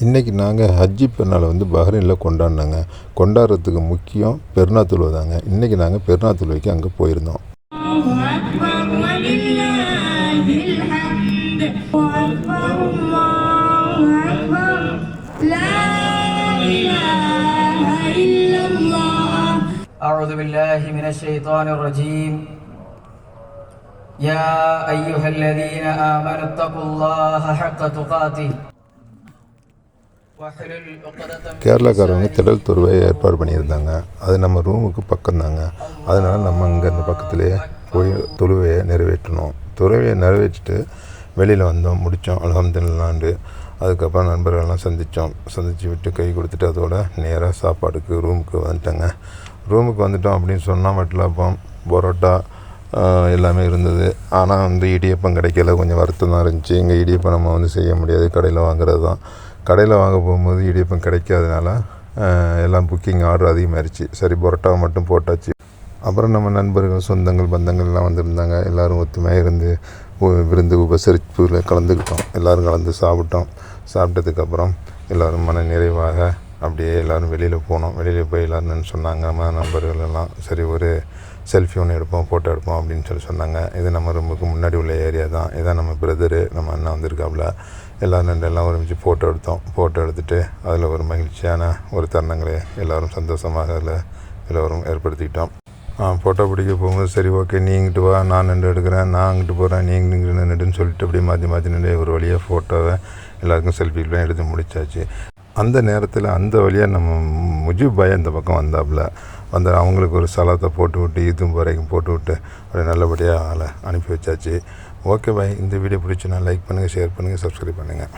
இன்றைக்கி நாங்கள் ஹஜ்ஜி பெருநாளை பஹ்ரைனில் கொண்டாடினாங்க. கொண்டாடுறதுக்கு முக்கியம் பெருநாள் தொழுகை தாங்க. இன்றைக்கி நாங்கள் பெருநாள் தொழுகைக்கு அங்கே போயிருந்தோம். أعوذ بالله من الشيطان الرجيم يا أيها الذين آمنوا اتقوا الله حق تقاته. கேரளாக்காரவங்க திடல் துருவையை ஏற்பாடு பண்ணியிருந்தாங்க. அது நம்ம ரூமுக்கு பக்கம்தாங்க. அதனால் நம்ம இங்கே இந்த பக்கத்துலேயே போய் தொழுவையை நிறைவேற்றணும். துறவையை நிறைவேற்றிட்டு வெளியில் வந்தோம், முடித்தோம் அல்ஹம்துலில்லாஹ்னு. அதுக்கப்புறம் நண்பர்கள்லாம் சந்தித்து விட்டு கை கொடுத்துட்டு அதோட நேராக சாப்பாடுக்கு ரூமுக்கு வந்துட்டேங்க. ரூமுக்கு வந்துட்டோம் அப்படின்னு சொன்னால் மட்டிலாப்பம், பரோட்டா எல்லாமே இருந்தது. ஆனால் இடியப்பம் கிடைக்கல, கொஞ்சம் வருத்தம் தான் இருந்துச்சு. இங்கே இடியப்பம் நம்ம செய்ய முடியாது, கடையில் வாங்குறது தான். கடையில் வாங்க போகும்போது இடியப்பம் கிடைக்காதனால எல்லாம் புக்கிங் ஆர்டர் அதிகமாகிடுச்சு. சரி, பரோட்டாவை மட்டும் போட்டாச்சு. அப்புறம் நம்ம நண்பர்கள், சொந்தங்கள், பந்தங்கள்லாம் வந்திருந்தாங்க. எல்லோரும் ஒத்துமையாக இருந்து விருந்து உபசரிப்பில் கலந்துக்கிட்டோம். எல்லோரும் கலந்து சாப்பிட்டதுக்கப்புறம் எல்லோரும் மன நிறைவாக அப்படியே எல்லோரும் வெளியில் போனோம். வெளியில் போய் எல்லோரும் சொன்னாங்க, நம்ம நண்பர்கள் எல்லாம், சரி ஒரு செல்ஃபி ஒன்று எடுப்போம், ஃபோட்டோ எடுப்போம் அப்படின்னு சொன்னாங்க. இது நம்ம ரூமுக்கு முன்னாடி உள்ள ஏரியா தான். இதான் நம்ம பிரதரு, நம்ம அண்ணா வந்திருக்காப்புல. எல்லாம் ஒருமிச்சு ஃபோட்டோ எடுத்தோம். ஃபோட்டோ எடுத்துகிட்டு அதில் ஒரு மகிழ்ச்சியான ஒரு தருணங்களை எல்லோரும் சந்தோஷமாக அதில் எல்லோரும் ஏற்படுத்திக்கிட்டோம். ஃபோட்டோ பிடிக்க போகும்போது சரி ஓகே, நீ இங்கிட்டு வா, நான் நின்று எடுக்கிறேன், நான் அங்கிட்டு போகிறேன், நீ இங்கிட்டு நின்றுன்னு சொல்லிட்டு அப்படியே மாற்றி நின்று ஒரு வழியாக ஃபோட்டோவை எல்லாருக்கும் செல்ஃபிலாம் எடுத்து முடித்தாச்சு. அந்த நேரத்தில் அந்த வழியாக நம்ம முஜிப் பாய் அந்த பக்கம் வந்தாப்புல அவங்களுக்கு ஒரு சலாத்தை போட்டு விட்டு ஈதும் வரைக்கும் போட்டு விட்டு அப்படியே நல்லபடியாக ஆளை அனுப்பி வச்சாச்சு. ஓகே பாய், இந்த வீடியோ பிடிச்சுன்னா லைக் பண்ணுங்கள், ஷேர் பண்ணுங்கள், சப்ஸ்கிரைப் பண்ணுங்கள்.